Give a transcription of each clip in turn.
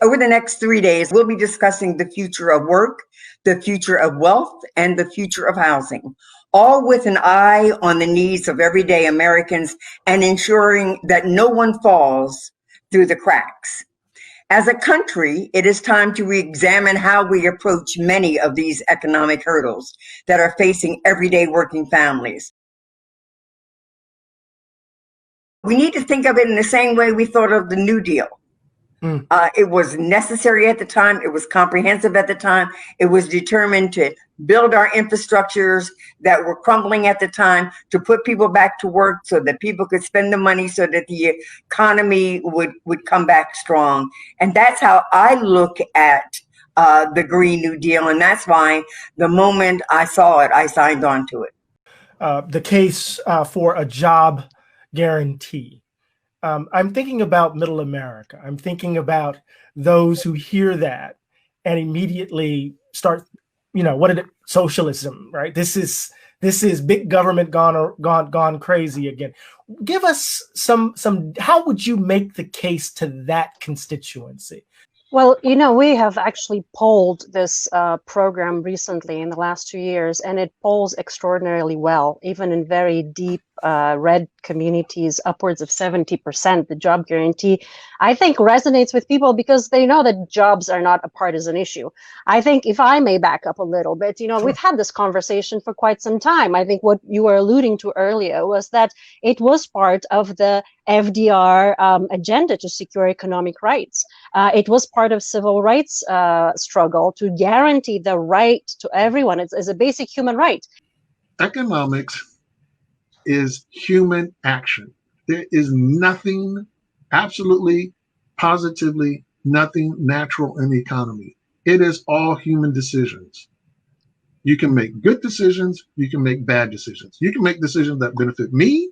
Over the next 3 days, we'll be discussing the future of work, the future of wealth, and the future of housing, all with an eye on the needs of everyday Americans and ensuring that no one falls through the cracks. As a country, it is time to re-examine how we approach many of these economic hurdles that are facing everyday working families. We need to think of it in the same way we thought of the New Deal. It was necessary at the time. It was comprehensive at the time. It was determined to build our infrastructures that were crumbling at the time, to put people back to work so that people could spend the money so that the economy would come back strong. And that's how I look at the Green New Deal. And that's why the moment I saw it, I signed on to it. The case for a job guarantee. I'm thinking about middle America. I'm thinking about those who hear that and immediately start, what is it? Socialism, right? This is big government gone crazy again. Give us some. How would you make the case to that constituency? Well, we have actually polled this program recently in the last 2 years, and it polls extraordinarily well, even in very deep red communities, upwards of 70%. The job guarantee, I think, resonates with people because they know that jobs are not a partisan issue. I think if I may back up a little bit, Sure. We've had this conversation for quite some time. I think what you were alluding to earlier was that it was part of the FDR agenda to secure economic rights. It was part of civil rights struggle to guarantee the right to everyone. It's a basic human right. Economics is human action. There is nothing, absolutely, positively, nothing natural in the economy. It is all human decisions. You can make good decisions. You can make bad decisions. You can make decisions that benefit me.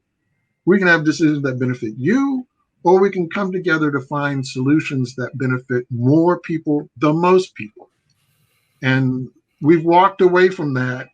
We can have decisions that benefit you, or we can come together to find solutions that benefit more people, the most people. And we've walked away from that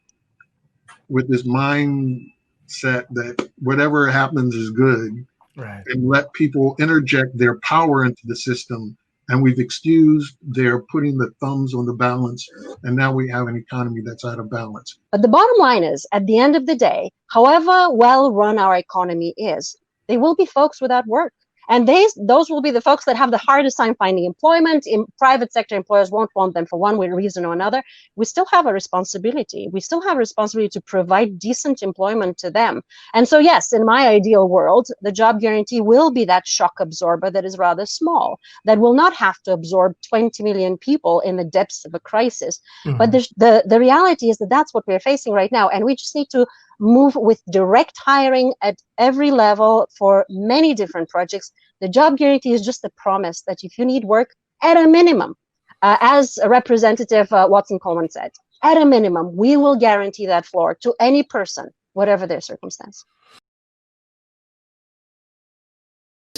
with this mindset that whatever happens is good, right, and let people interject their power into the system. And we've excused their putting the thumbs on the balance. And now we have an economy that's out of balance. But the bottom line is, at the end of the day, however well run our economy is, there will be folks without work. And those will be the folks that have the hardest time finding employment. In private sector employers won't want them for one reason or another. We still have a responsibility. We still have a responsibility to provide decent employment to them. And so, yes, in my ideal world, the job guarantee will be that shock absorber that is rather small, that will not have to absorb 20 million people in the depths of a crisis. Mm-hmm. But the reality is that that's what we're facing right now. And we just need to move with direct hiring at every level for many different projects. The job guarantee is just a promise that if you need work, at a minimum, as Representative Watson Coleman said, at a minimum, we will guarantee that floor to any person, whatever their circumstance.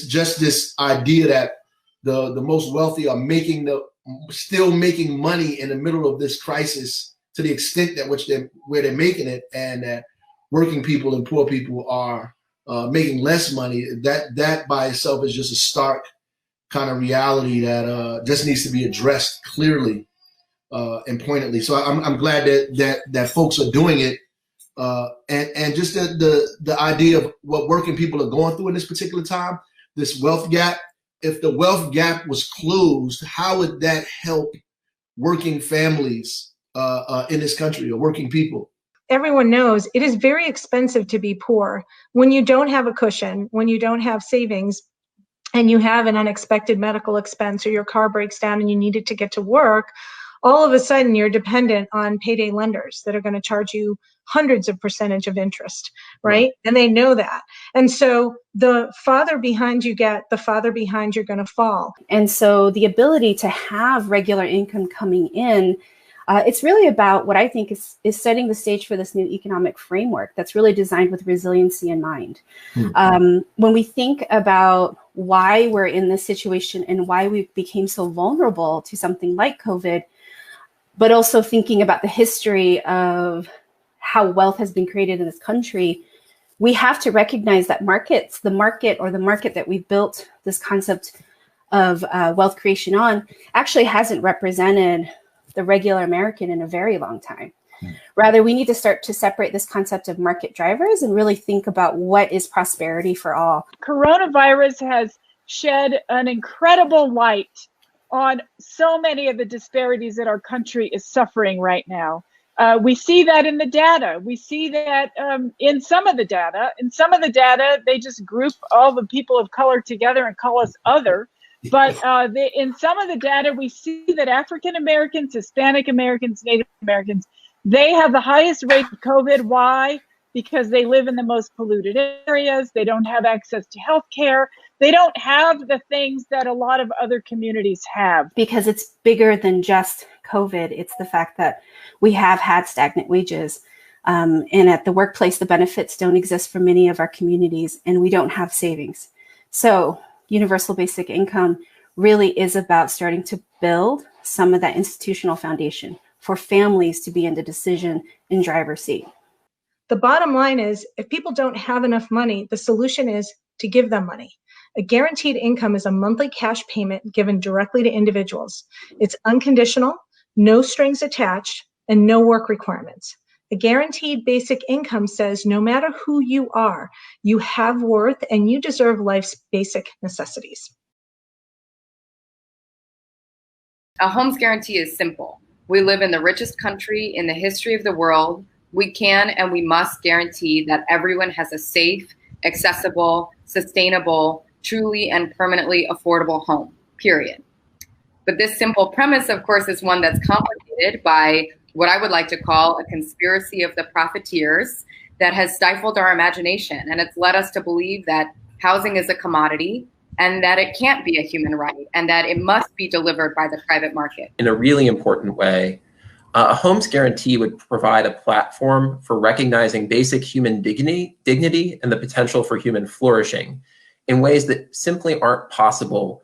Just this idea that the most wealthy are still making money in the middle of this crisis to the extent that where they're making it, and that working people and poor people are making less money. That by itself is just a stark kind of reality that just needs to be addressed clearly and pointedly. So I'm glad that folks are doing it, and just the idea of what working people are going through in this particular time, this wealth gap. If the wealth gap was closed, how would that help working families in this country, or working people? Everyone knows it is very expensive to be poor. When you don't have a cushion, when you don't have savings, and you have an unexpected medical expense, or your car breaks down and you need it to get to work, all of a sudden you're dependent on payday lenders that are going to charge you hundreds of percentage of interest, right? And they know that. And so the farther behind you get, the farther behind you're going to fall. And so the ability to have regular income coming in, it's really about what I think is setting the stage for this new economic framework that's really designed with resiliency in mind. Mm-hmm. When we think about why we're in this situation and why we became so vulnerable to something like COVID, but also thinking about the history of how wealth has been created in this country, we have to recognize that the market that we built this concept of wealth creation on actually hasn't represented the regular American in a very long time. Rather, we need to start to separate this concept of market drivers and really think about what is prosperity for all. Coronavirus has shed an incredible light on so many of the disparities that our country is suffering right now. We see that in the data. We see that in some of the data. In some of the data, they just group all the people of color together and call us other. But in some of the data, we see that African Americans, Hispanic Americans, Native Americans, they have the highest rate of COVID. Why? Because they live in the most polluted areas. They don't have access to health care. They don't have the things that a lot of other communities have. Because it's bigger than just COVID. It's the fact that we have had stagnant wages. And at the workplace, the benefits don't exist for many of our communities, and we don't have savings. So universal basic income really is about starting to build some of that institutional foundation for families to be in the decision and driver's seat. The bottom line is, if people don't have enough money, the solution is to give them money. A guaranteed income is a monthly cash payment given directly to individuals. It's unconditional, no strings attached, and no work requirements. A guaranteed basic income says no matter who you are, you have worth and you deserve life's basic necessities. A home's guarantee is simple. We live in the richest country in the history of the world. We can and we must guarantee that everyone has a safe, accessible, sustainable, truly and permanently affordable home, period. But this simple premise, of course, is one that's complicated by what I would like to call a conspiracy of the profiteers that has stifled our imagination. And it's led us to believe that housing is a commodity and that it can't be a human right and that it must be delivered by the private market. In a really important way, a home's guarantee would provide a platform for recognizing basic human dignity and the potential for human flourishing in ways that simply aren't possible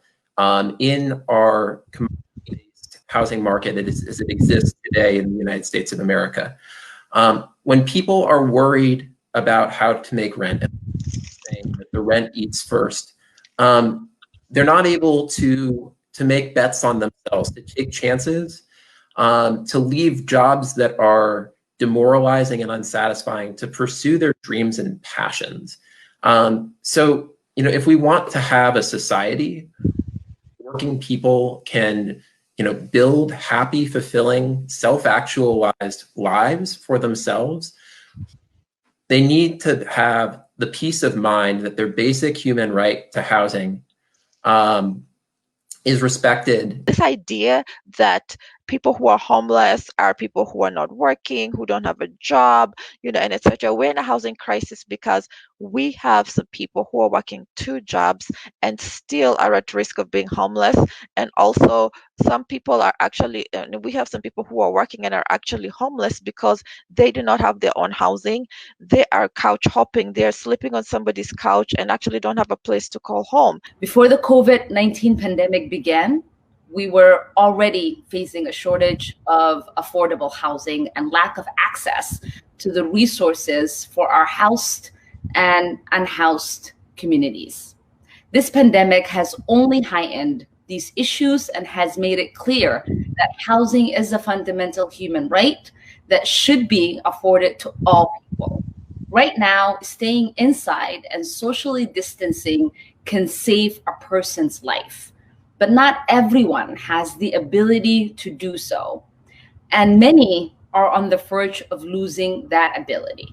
in our commodity-based housing market as it exists today in the United States of America. When people are worried about how to make rent, saying that the rent eats first, they're not able to make bets on themselves, to take chances, to leave jobs that are demoralizing and unsatisfying, to pursue their dreams and passions. So, if we want to have a society, working people can, build happy, fulfilling, self-actualized lives for themselves, they need to have the peace of mind that their basic human right to housing is respected. This idea that people who are homeless are people who are not working, who don't have a job, and etc. We're in a housing crisis because we have some people who are working 2 jobs and still are at risk of being homeless. And also some people are actually, we have some people who are working and are actually homeless because they do not have their own housing. They are couch hopping. They're sleeping on somebody's couch and actually don't have a place to call home. Before the COVID-19 pandemic began, we were already facing a shortage of affordable housing and lack of access to the resources for our housed and unhoused communities. This pandemic has only heightened these issues and has made it clear that housing is a fundamental human right that should be afforded to all people. Right now, staying inside and socially distancing can save a person's life. But not everyone has the ability to do so. And many are on the verge of losing that ability.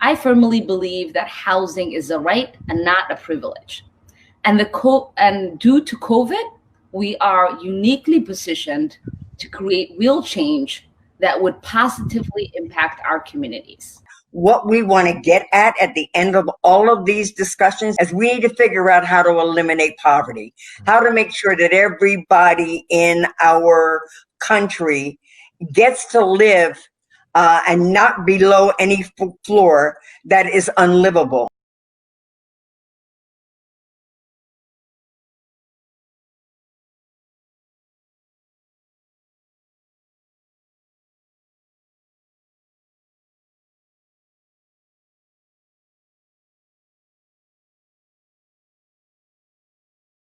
I firmly believe that housing is a right and not a privilege. And due to COVID, we are uniquely positioned to create real change that would positively impact our communities. What we want to get at the end of all of these discussions is we need to figure out how to eliminate poverty, how to make sure that everybody in our country gets to live and not below any floor that is unlivable.